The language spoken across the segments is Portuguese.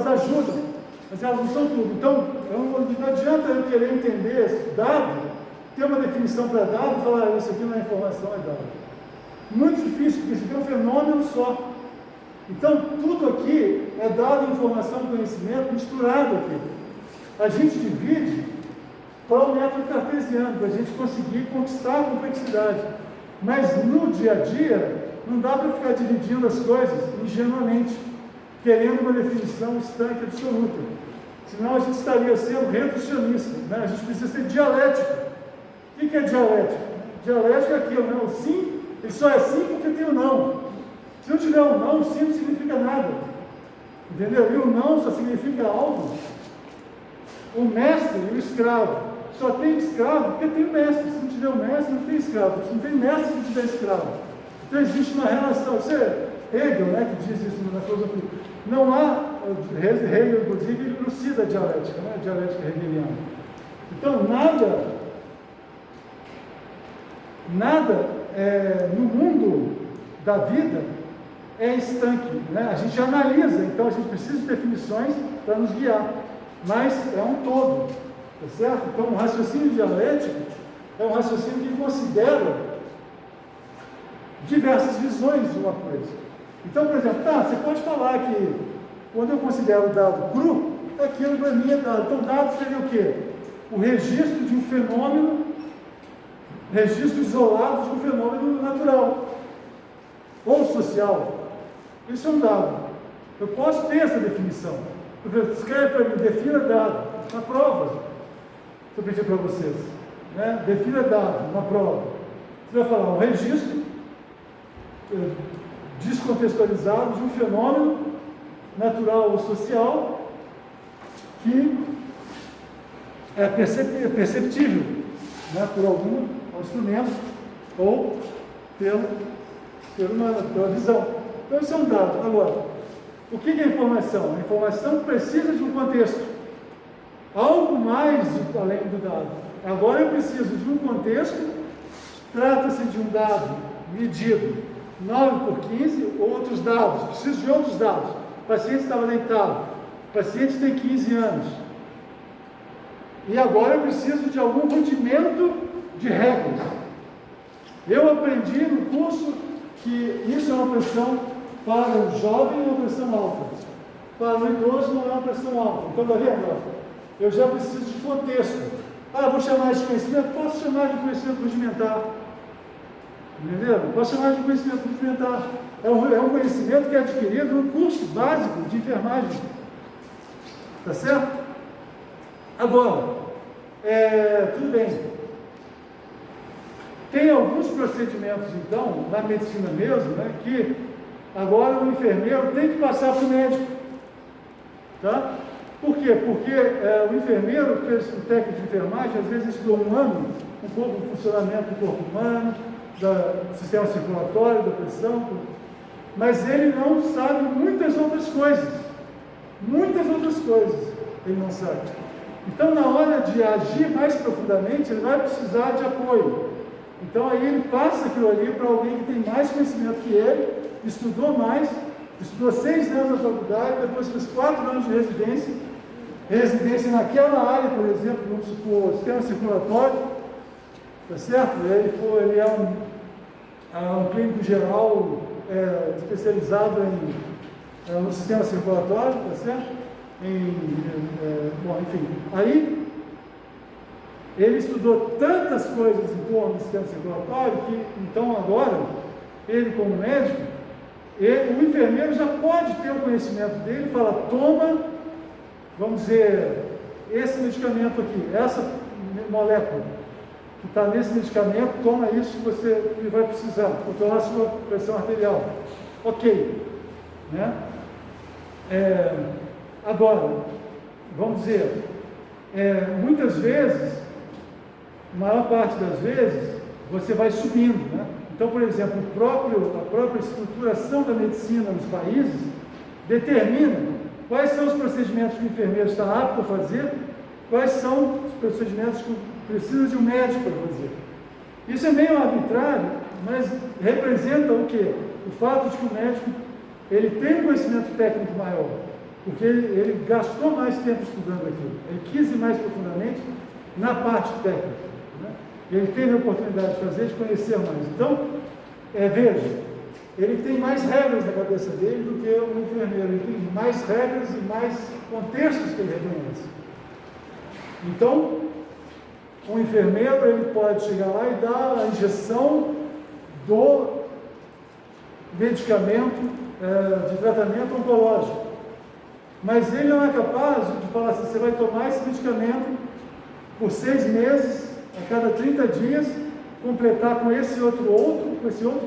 elas ajudam, mas elas não são tudo. Então, não adianta eu querer entender dado, ter uma definição para dado e falar, isso aqui não é informação, é dado. Muito difícil, porque isso aqui é um fenômeno só. Então, tudo aqui é dado, informação, conhecimento misturado aqui. A gente divide para o método cartesiano, para a gente conseguir conquistar a complexidade. Mas no dia a dia, não dá para ficar dividindo as coisas ingenuamente, querendo uma definição estanque absoluta. Senão a gente estaria sendo reducionista, né? A gente precisa ser dialético. O que é dialético? Dialético é aquilo, né? O sim, ele só é sim porque tem o não. Se não tiver um não, o sim não significa nada. Entendeu? E o não só significa algo. O mestre e o escravo. Só tem escravo porque tem o mestre. Se não tiver o mestre, não tem escravo. Se não tem mestre, se não tiver escravo. Então existe uma relação. Isso é Hegel, né, que diz isso na filosofia. Não há, Hegel, inclusive, ele elucida a dialética, né, a dialética hegeliana. Então, nada no mundo da vida é estanque, né? A gente analisa, então a gente precisa de definições para nos guiar, mas é um todo, tá certo? Então, o raciocínio dialético é um raciocínio que considera diversas visões de uma coisa. Então, por exemplo, você pode falar que quando eu considero o dado cru, aquilo para mim é dado. Então, dado seria o quê? O registro de um fenômeno, registro isolado de um fenômeno natural ou social. Isso é um dado. Eu posso ter essa definição. Escreve para mim, defina dado, na prova. Se eu pedir para vocês, né? Defina dado, na prova. Você vai falar um registro descontextualizado de um fenômeno natural ou social que é perceptível, né, por algum instrumento ou pelo ser humano, pela visão. Então, isso é um dado. Agora, o que é informação? A informação precisa de um contexto. Algo mais além do dado. Agora eu preciso de um contexto, trata-se de um dado medido 9 por 15, outros dados, preciso de outros dados. O paciente estava deitado, o paciente tem 15 anos. E agora eu preciso de algum rudimento de regras. Eu aprendi no curso que isso é uma pressão para o jovem, uma pressão alta. Para o idoso não é uma pressão alta. Então, está vendo? Eu já preciso de contexto. Vou chamar de conhecimento? Posso chamar de conhecimento rudimentar. Entendeu? Posso chamar de conhecimento rudimentar. É um conhecimento que é adquirido no curso básico de enfermagem. Tá certo? Agora, tudo bem. Tem alguns procedimentos, então, na medicina mesmo, né, que agora o enfermeiro tem que passar para o médico. Tá? Por quê? Porque o enfermeiro fez o técnico de enfermagem, às vezes estudou um ano, um pouco do funcionamento do corpo humano, do sistema circulatório, da pressão, mas ele não sabe muitas outras coisas. Muitas outras coisas ele não sabe. Então, na hora de agir mais profundamente, ele vai precisar de apoio. Então, aí ele passa aquilo ali para alguém que tem mais conhecimento que ele, estudou mais, estudou 6 anos na faculdade, depois fez 4 anos de residência naquela área, por exemplo, vamos supor, sistema circulatório, tá certo? Ele é um clínico geral especializado no sistema circulatório, tá certo? Enfim, aí ele estudou tantas coisas em torno do sistema circulatório que, então, agora, ele como médico, o enfermeiro já pode ter o conhecimento dele, fala, toma, vamos dizer, esse medicamento aqui, essa molécula que está nesse medicamento, toma isso que você vai precisar, controlar a sua pressão arterial. Ok. Né? Agora, vamos dizer, muitas vezes, a maior parte das vezes, você vai subindo, né? Então, por exemplo, a própria estruturação da medicina nos países determina quais são os procedimentos que o enfermeiro está apto a fazer, quais são os procedimentos que precisa de um médico para fazer. Isso é meio arbitrário, mas representa o quê? O fato de que o médico ele tem um conhecimento técnico maior. porque ele gastou mais tempo estudando aquilo, ele quis ir mais profundamente na parte técnica, né? Ele teve a oportunidade de fazer, de conhecer mais. Então, veja, ele tem mais regras na cabeça dele do que um enfermeiro, ele tem mais regras e mais contextos que ele reconhece. Então, um enfermeiro, ele pode chegar lá e dar a injeção do medicamento de tratamento oncológico, mas ele não é capaz de falar assim: você vai tomar esse medicamento por 6 meses, a cada 30 dias, completar com esse outro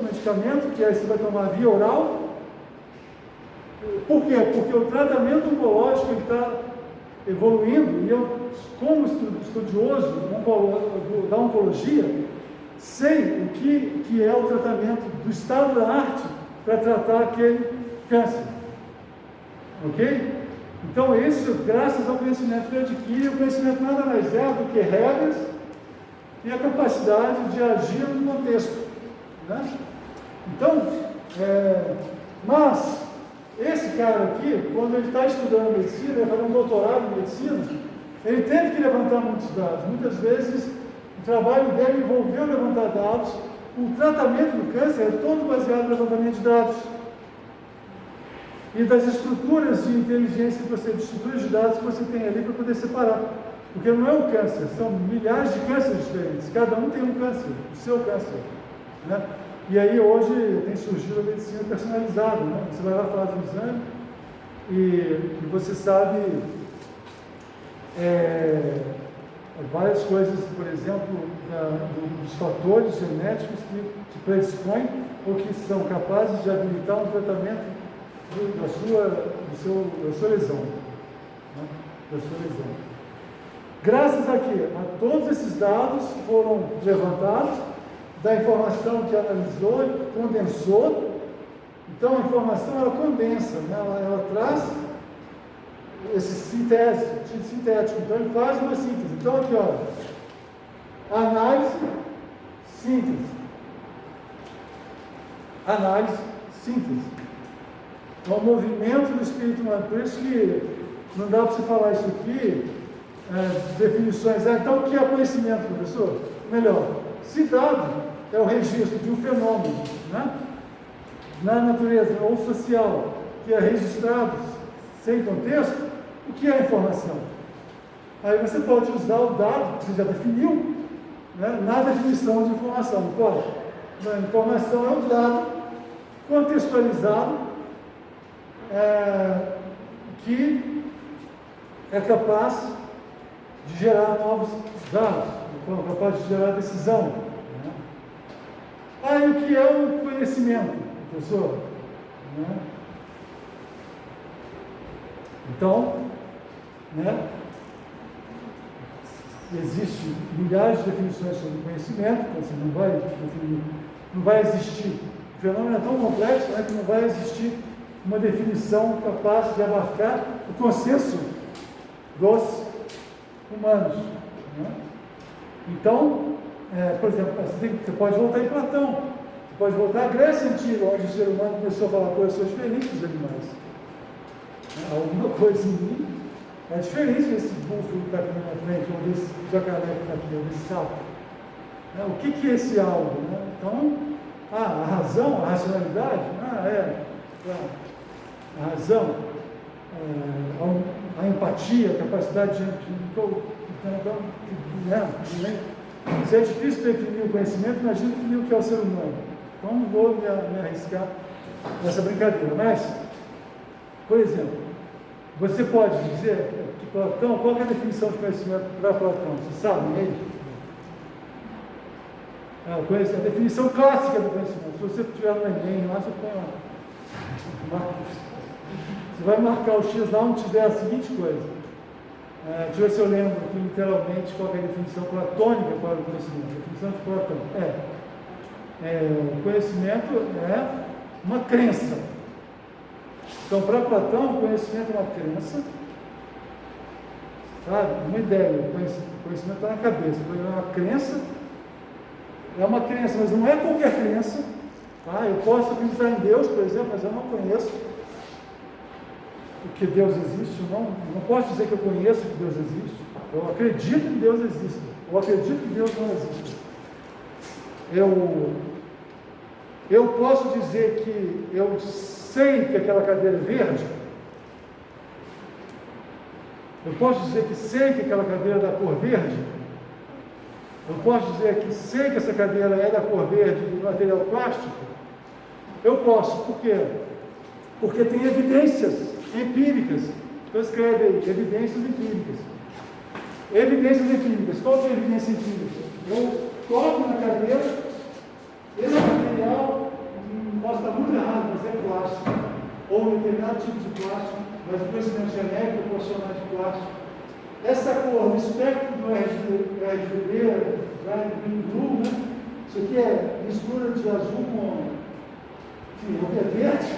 medicamento, que aí você vai tomar via oral. Por quê? Porque o tratamento oncológico está evoluindo, e eu, como estudioso da oncologia, sei o que é o tratamento do estado da arte para tratar aquele câncer. Ok? Então, isso graças ao conhecimento que eu adquiri. O conhecimento nada mais é do que regras e a capacidade de agir no contexto, né? Então, mas esse cara aqui, quando ele está estudando medicina, ele vai fazer um doutorado em medicina, ele teve que levantar muitos dados. Muitas vezes o trabalho dele envolveu levantar dados. O tratamento do câncer é todo baseado no levantamento de dados e das estruturas de inteligência que você, de estruturas de dados que você tem ali para poder separar. Porque não é um câncer, são milhares de cânceres diferentes, cada um tem um câncer, o seu câncer, né? E aí hoje tem surgido a medicina personalizada, né? Você vai lá, faz um exame e você sabe várias coisas, por exemplo, dos fatores genéticos que te predispõem ou que são capazes de habilitar um tratamento da sua lesão, né? Da sua lesão. Graças a todos esses dados que foram levantados, da informação que analisou, condensou. Então a informação ela condensa, né? ela traz esse sintético. Então ele faz uma síntese. Então aqui, ó, análise, síntese. Análise, síntese. É um movimento do espírito humano. Por isso que não dá para você falar isso aqui, definições. Então, o que é conhecimento, professor? Melhor, se dado é o registro de um fenômeno, né? Na natureza ou social, que é registrado sem contexto, o que é informação? Aí você pode usar o dado que você já definiu, né, na definição de informação, não pode? A informação é um dado contextualizado, que é capaz de gerar novos dados, capaz de gerar decisão, né? Aí o que é o conhecimento, professor? Né? Então, né, existem milhares de definições sobre conhecimento, então você não vai definir, não vai existir. O fenômeno é tão complexo, né, que não vai existir uma definição capaz de abarcar o consenso dos humanos, né? Então, por exemplo, você pode voltar em Platão, você pode voltar à Grécia Antiga, onde o ser humano começou a falar coisas diferentes dos animais. Alguma coisa em mim é diferente desse búfalo que está aqui na minha frente, ou desse jacaré que está aqui, ou desse sapo. O que é esse algo? Né? Então, a razão, a racionalidade, a razão, a empatia, a capacidade de se é difícil definir o conhecimento, imagina definir o que é o ser humano. Então não vou me arriscar nessa brincadeira. Mas, por exemplo, você pode dizer que Platão, qual é a definição de conhecimento para Platão? Você sabe ele? A definição clássica do conhecimento. Se você tiver no Enem, lá você põe lá. Você vai marcar o X lá onde tiver a seguinte coisa. Deixa eu ver se eu lembro aqui literalmente qual é a definição platônica para o conhecimento. A definição de Platão o conhecimento é uma crença. Então, para Platão, o conhecimento é uma crença, sabe? Uma ideia. O conhecimento está na cabeça. É uma crença, mas não é qualquer crença. Tá? Eu posso acreditar em Deus, por exemplo, mas eu não conheço. que Deus existe, não posso dizer que eu conheço que Deus existe. Eu acredito que Deus existe. Eu acredito que Deus não existe. Eu posso dizer que eu sei que aquela cadeira é verde. Eu posso dizer que sei que aquela cadeira é da cor verde. Eu posso dizer que sei que essa cadeira é da cor verde, de material plástico. Eu posso, por quê? Porque tem evidências empíricas. Então escreve aí, evidências empíricas. Evidências empíricas. Qual é a evidência empírica? Eu toco na cadeira, esse material pode estar muito errado, mas é plástico. Ou um determinado tipo de plástico, mas o conhecimento genérico proporcional de plástico. Essa cor, no espectro do RGB, Green Blue, né? Isso aqui é mistura de azul com, enfim, o que é verde.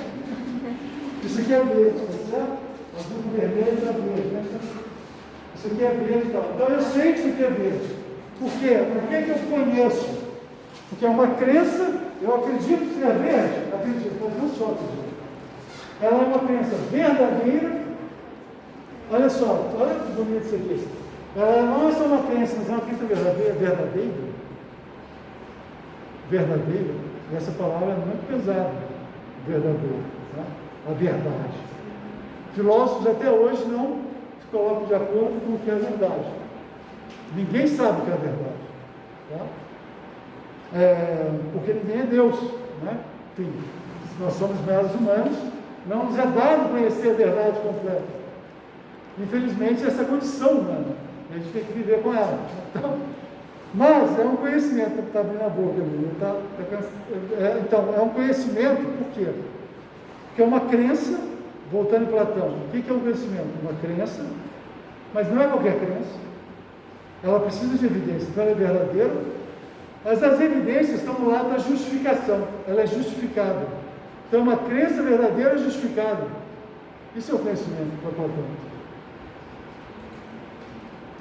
Isso aqui é verde, tá certo? Azul com vermelho é verde, né? Isso aqui é verde e tal. Então eu sei que isso aqui é verde. Por quê? Por que eu conheço? Porque é uma crença, eu acredito que é verde, acredito, mas não só acredito. Ela é uma crença verdadeira. Olha só, olha que bonito isso aqui. Ela não é só uma crença, mas é uma crença verdadeira. Verdadeira. E essa palavra é muito pesada. Verdadeira. Tá? A verdade. Filósofos até hoje não se colocam de acordo com o que é a verdade. Ninguém sabe o que é a verdade. Tá? Porque ninguém é Deus. Né? Enfim, nós somos meros humanos. Não nos é dado conhecer a verdade completa. Infelizmente, essa é a condição humana. A gente tem que viver com ela. Então, mas é um conhecimento, está abrindo a boca ali. Então, é um conhecimento, por quê? Porque é uma crença, voltando em Platão. O que é um conhecimento? Uma crença, mas não é qualquer crença. Ela precisa de evidência, então ela é verdadeira. Mas as evidências estão no lado da justificação. Ela é justificável. Então, uma crença verdadeira é justificável. Isso é o conhecimento para Platão.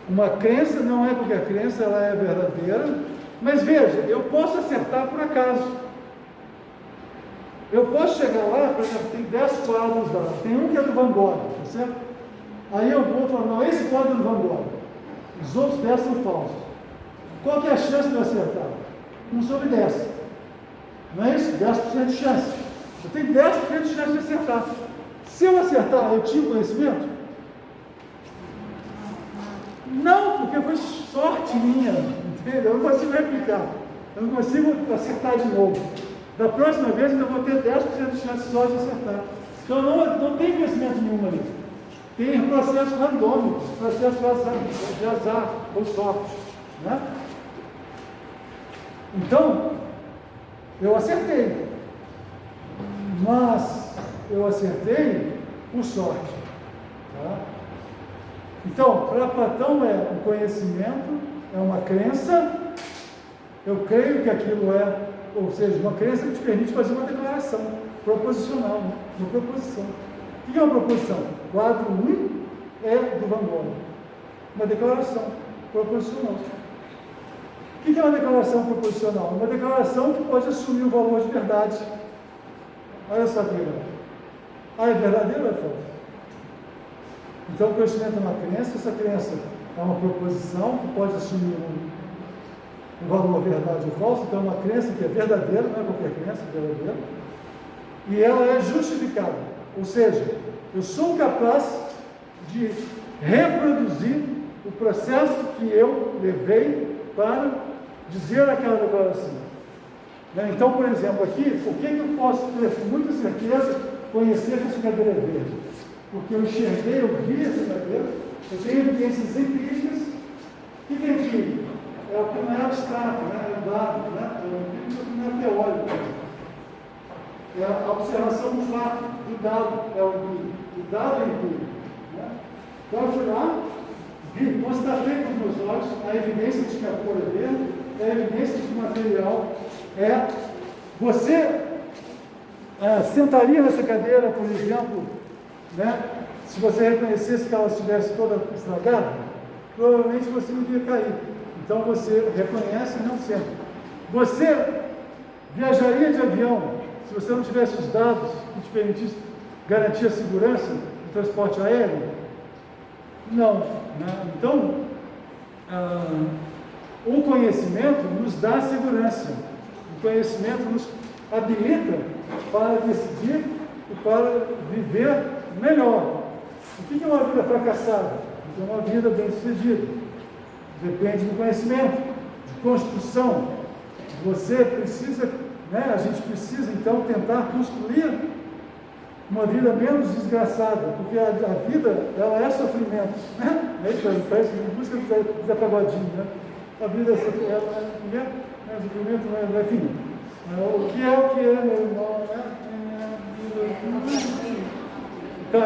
Uma crença não é qualquer crença, ela é verdadeira. Mas veja, eu posso acertar por acaso. Eu posso chegar lá, por exemplo, tem 10 quadros lá. Tem um que é do Van Gogh, tá certo? Aí eu vou falar, não, esse quadro é do Van Gogh. Os outros 10 são falsos. Qual que é a chance de eu acertar? 1 sobre 10. Não é isso? 10% de chance. Eu tenho 10% de chance de acertar. Se eu acertar, eu tinha conhecimento? Não, porque foi sorte minha, entendeu? Eu não consigo replicar. Eu não consigo acertar de novo. Da próxima vez eu vou ter 10% de chance só de acertar. Então não tem conhecimento nenhum ali. Tem processo randômico, processo de azar ou sorte. Né? Então, eu acertei. Mas eu acertei por sorte. Tá? Então, para Platão é um conhecimento, é uma crença, eu creio que aquilo é, ou seja, uma crença que te permite fazer uma declaração proposicional, né? Uma proposição. O que é uma proposição? Quadro 1 é do Van Gogh. Uma declaração proposicional. O que é uma declaração proposicional? Uma declaração que pode assumir o valor de verdade. Olha só que legal. É verdadeiro ou é falso? Então, o conhecimento é uma crença, essa crença é uma proposição que pode assumir um valor verdade ou falso, então é uma crença que é verdadeira, não é qualquer crença, é verdadeira, e ela é justificada, ou seja, eu sou capaz de reproduzir o processo que eu levei para dizer aquela declaração. Então, por exemplo, aqui, por que eu posso ter com muita certeza conhecer que essa cadeira é verde? Porque eu enxerguei, eu vi essa cadeira, eu tenho evidências empíricas. O que é empírico? É o que não é abstrato, né? É um dado, né? É o empírico que não é teórico. É a observação do fato, do dado, é o empírico. O dado é empírico. Né? Então eu fui lá, vi, constatei com os meus olhos a evidência de que a cor é verde, a evidência de que o material é. Você sentaria nessa cadeira, por exemplo, né? Se você reconhecesse que ela estivesse toda estragada, provavelmente você não ia cair. Então você reconhece e não senta. Você viajaria de avião se você não tivesse os dados que te permitissem garantir a segurança o transporte aéreo? Não. Né? Então, o conhecimento nos dá segurança. O conhecimento nos habilita para decidir e para viver melhor. O que é uma vida fracassada? É uma vida bem-sucedida. Depende do conhecimento, de construção. Você precisa, a gente precisa então tentar construir uma vida menos desgraçada, porque a vida, ela é sofrimento, né? Parece música do Zé Pagodinho, né? A vida é sofrimento, sofrimento, enfim. O que é, meu irmão, né? Então,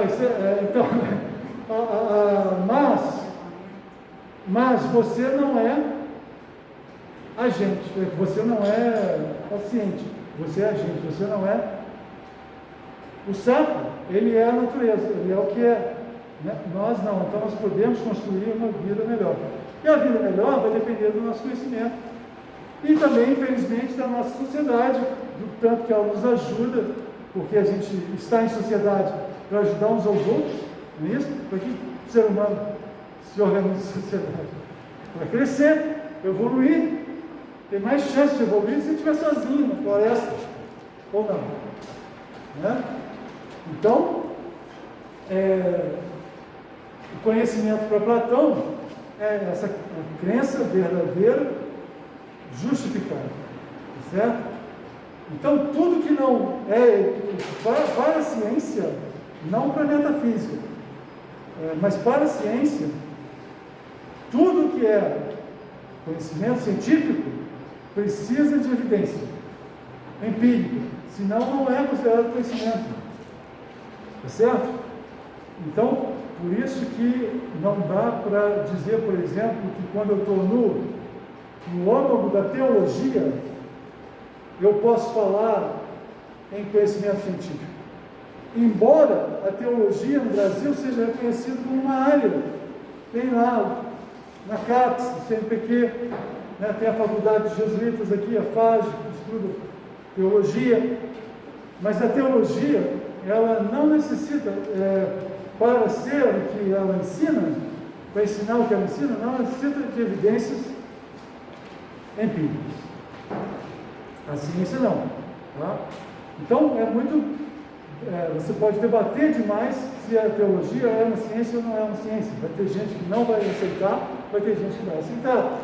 mas você não é agente, você não é paciente, você é agente, você não é. O sapo, ele é a natureza, ele é o que é, né? Nós não, então nós podemos construir uma vida melhor. E a vida melhor vai depender do nosso conhecimento e também, infelizmente, da nossa sociedade, do tanto que ela nos ajuda, porque a gente está em sociedade para ajudar uns aos outros, não é isso? Para que o ser humano se organiza em sociedade? Para crescer, evoluir, tem mais chance de evoluir se estiver sozinho na floresta, ou não, né? Então, o conhecimento para Platão é essa crença verdadeira justificada, certo? Então, tudo que não é para a ciência, não para a metafísica, mas para a ciência, tudo que é conhecimento científico precisa de evidência empírica, senão não é considerado conhecimento. Tá certo? Então, por isso que não dá para dizer, por exemplo, que quando eu estou no âmago da teologia, eu posso falar em conhecimento científico. Embora a teologia no Brasil seja reconhecida como uma área, tem lá na CAPES, no CNPq, né, tem a Faculdade de Jesuítas aqui, a FAGE, que estuda teologia, mas a teologia, ela não necessita, para ser o que ela ensina, para ensinar o que ela ensina, não necessita de evidências empíricas. A ciência não. Tá? Então, você pode debater demais se a teologia é uma ciência ou não é uma ciência. Vai ter gente que não vai aceitar, vai ter gente que vai aceitar.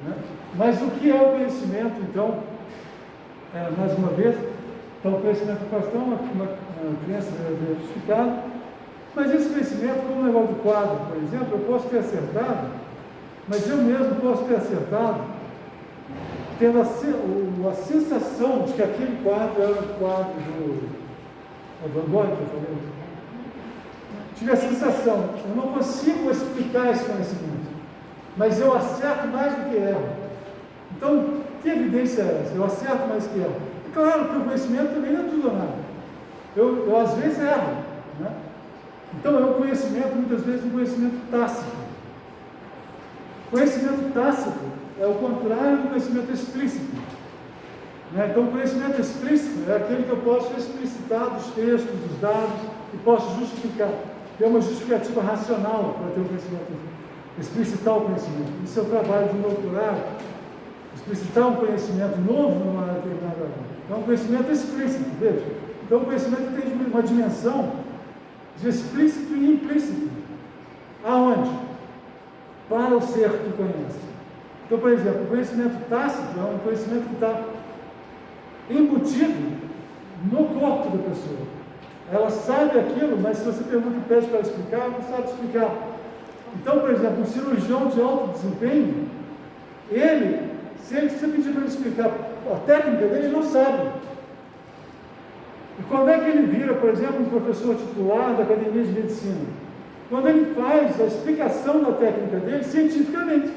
Né? Mas o que é o conhecimento, então, mais uma vez, então o conhecimento cristão é uma crença justificada, mas esse conhecimento, como o negócio do quadro, por exemplo, eu posso ter acertado, mas eu mesmo posso ter acertado, tendo a sensação de que aquele quadro era o quadro do Van Gogh, que eu falei. Tive a sensação, eu não consigo explicar esse conhecimento, mas eu acerto mais do que erro. Então, que evidência é essa? Eu acerto mais que erro. E claro que o conhecimento também não é tudo ou nada. Eu às vezes erro, né? Então, é um conhecimento, muitas vezes, um conhecimento tácito. Conhecimento tácito é o contrário do conhecimento explícito. Né? Então, o conhecimento explícito é aquele que eu posso explicitar dos textos, dos dados, e posso justificar. Ter uma justificativa racional para ter o conhecimento, explicitar o conhecimento. Isso é o trabalho de um doutorado, explicitar um conhecimento novo numa determinada área. Então, um conhecimento explícito, veja. Então, o conhecimento tem uma dimensão de explícito e implícito. Aonde? Para o ser que conhece. Então, por exemplo, o conhecimento tácito é um conhecimento que está embutido no corpo da pessoa. Ela sabe aquilo, mas se você pergunta e pede para explicar, ela não sabe explicar. Então, por exemplo, um cirurgião de alto desempenho, se você pedir para ele explicar a técnica dele, ele não sabe. E quando é que ele vira, por exemplo, um professor titular da Academia de Medicina? Quando ele faz a explicação da técnica dele cientificamente.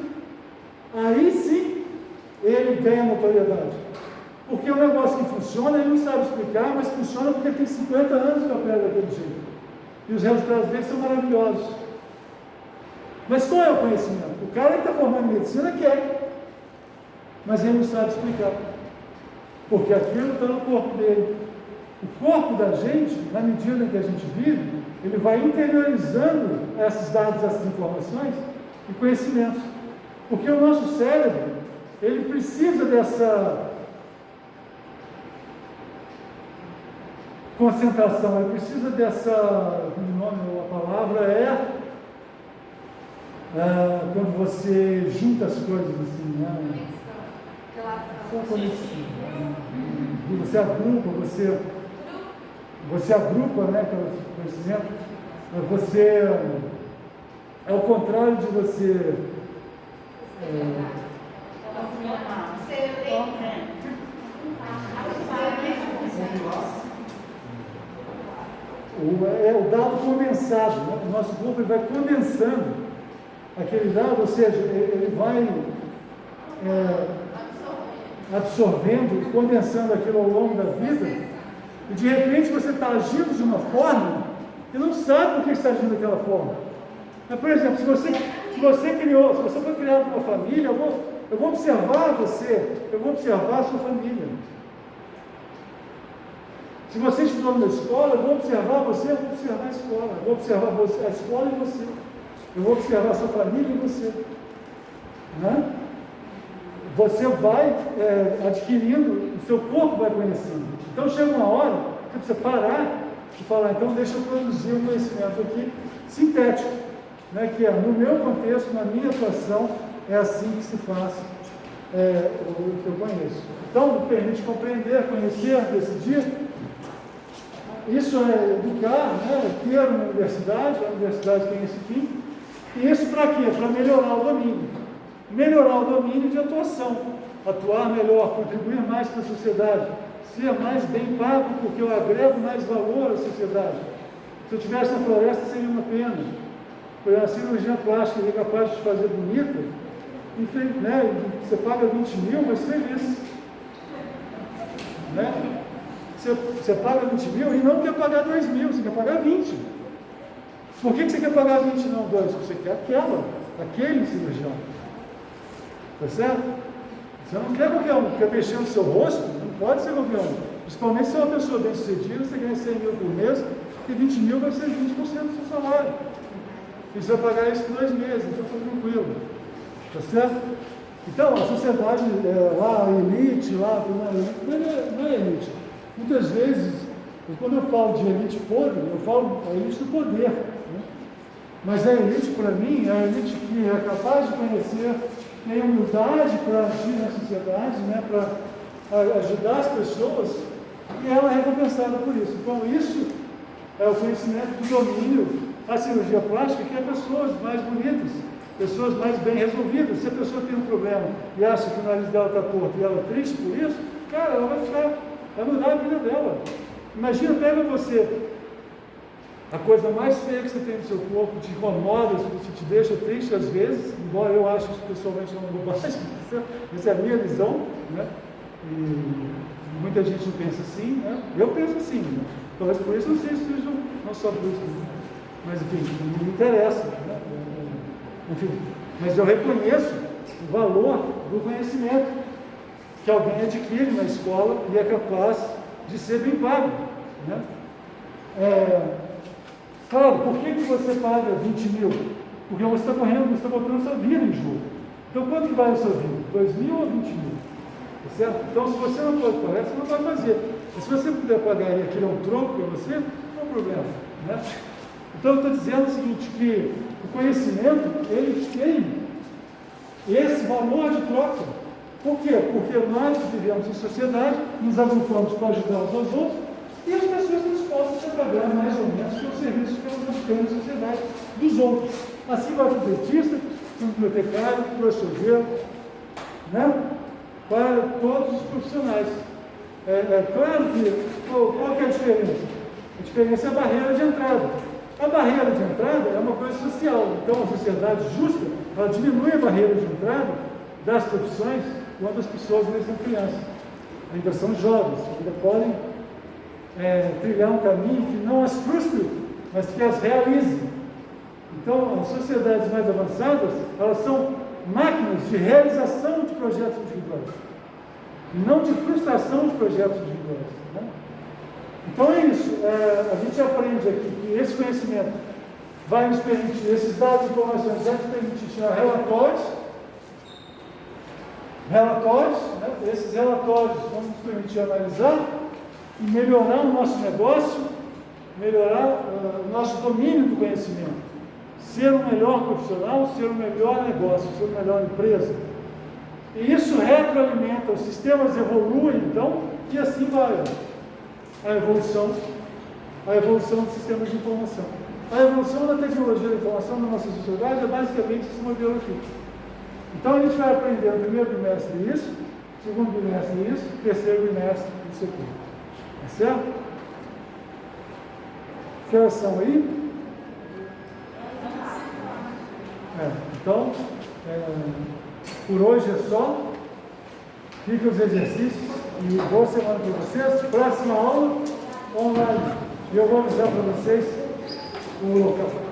Aí sim, ele ganha notoriedade. Porque é um negócio que funciona, ele não sabe explicar, mas funciona porque tem 50 anos que opera daquele jeito. E os resultados dele são maravilhosos. Mas qual é o conhecimento? O cara que está formando em medicina quer, mas ele não sabe explicar. Porque aquilo está no corpo dele. O corpo da gente, na medida em que a gente vive, ele vai interiorizando esses dados, essas informações e conhecimentos. Porque o nosso cérebro, ele precisa dessa concentração, ele precisa dessa, o nome, a palavra é quando você junta as coisas assim, né? Você agrupa, né, conhecimento. Você é o contrário de você o dado condensado, né? O nosso corpo ele vai condensando aquele dado, ou seja, ele vai absorvendo e condensando aquilo ao longo da vida, e de repente você está agindo de uma forma e não sabe por que está agindo daquela forma. Mas, por exemplo, se você foi criado numa família, eu vou observar você, eu vou observar a sua família. Se você estudou na escola, eu vou observar você, eu vou observar a escola, eu vou observar a escola e você, eu vou observar a sua família e você. Né? Você vai adquirindo, o seu corpo vai conhecendo. Então chega uma hora que você parar e falar, então deixa eu produzir um conhecimento aqui sintético, né? Que é no meu contexto, na minha atuação, é assim que se faz o que eu conheço. Então, permite compreender, conhecer, decidir. Isso é educar, né? Ter uma universidade, a universidade tem esse fim. E isso para quê? Para melhorar o domínio. Melhorar o domínio de atuação. Atuar melhor, contribuir mais para a sociedade. Ser mais bem pago, porque eu agrego mais valor à sociedade. Se eu estivesse na floresta, seria uma pena. Por uma cirurgia plástica que é capaz de te fazer bonita, né? Você paga 20 mil, mas feliz. Né? Você paga 20 mil e não quer pagar 2 mil, você quer pagar 20. Por que você quer pagar 20 e não 2? Você quer aquele cirurgião. Tá certo? Você não quer qualquer um, quer mexer no seu rosto, não pode ser qualquer um. Principalmente se é uma pessoa bem sucedida, você ganha 100 mil por mês, e 20 mil vai ser 20% do seu salário. E você vai pagar isso por 2 meses, então está tranquilo. Tá certo? Então, a sociedade, lá, a elite, lá, não é elite. Muitas vezes, quando eu falo de elite podre, eu falo da elite do poder. Né? Mas a elite, para mim, é a elite que é capaz de conhecer, tem humildade para agir na sociedade, né? Para ajudar as pessoas, e ela é recompensada por isso. Então, isso é o conhecimento do domínio. A cirurgia plástica quer pessoas mais bonitas, pessoas mais bem resolvidas. Se a pessoa tem um problema e acha que o nariz dela está torto e ela é triste por isso, cara, ela vai mudar a vida dela. Imagina, pega você, a coisa mais feia que você tem no seu corpo, te incomoda, te deixa triste às vezes, embora eu ache isso pessoalmente uma bobagem, essa é a minha visão, né? E muita gente não pensa assim, né? Eu penso assim, né? Talvez por isso não sei se não só por isso, mas enfim, não me interessa, né? Enfim, mas eu reconheço o valor do conhecimento que alguém adquire na escola e é capaz de ser bem pago, né? Claro, por que você paga 20 mil? Porque você está correndo, você está botando sua vida em jogo. Então, quanto que vai a sua vida? 2 mil ou 20 mil? Tá certo? Então, se você não pode pagar, você não vai fazer. E se você puder pagar e aquilo é um troco para você, não é um problema, né? Então, eu estou dizendo o seguinte, que o conhecimento, ele tem esse valor de troca. Por quê? Porque nós vivemos em sociedade, nos agrupamos para ajudar uns aos outros, e as pessoas estão dispostas a pagar mais ou menos pelos serviços que elas obtêm na sociedade dos outros. Assim vai para o dentista, para o bibliotecário, para o açougueiro, né? Para todos os profissionais. Claro que, qual que é a diferença? A diferença é a barreira de entrada. A barreira de entrada é uma coisa social. Então, a sociedade justa, ela diminui a barreira de entrada das profissões quando as pessoas ainda são crianças, ainda são jovens, ainda podem trilhar um caminho que não as frustre, mas que as realize. Então, as sociedades mais avançadas, elas são máquinas de realização de projetos individuais, não de frustração de projetos individuais. Né? Então é isso, a gente aprende aqui que esse conhecimento vai nos permitir, esses dados e informações vai nos permitir tirar relatórios, né? Esses relatórios vão nos permitir analisar e melhorar o nosso negócio, melhorar o nosso domínio do conhecimento, ser o melhor profissional, ser o melhor negócio, ser a melhor empresa. E isso retroalimenta, os sistemas evoluem então, e assim vai a evolução dos sistemas de informação. A evolução da tecnologia da informação na nossa sociedade é basicamente esse modelo aqui. Então a gente vai aprender no primeiro bimestre isso, segundo bimestre isso, terceiro bimestre isso aqui. Tá certo? Que horas são aí? Então, por hoje é só. Fiquem os exercícios e boa semana para vocês. Próxima aula online. E eu vou avisar para vocês o local.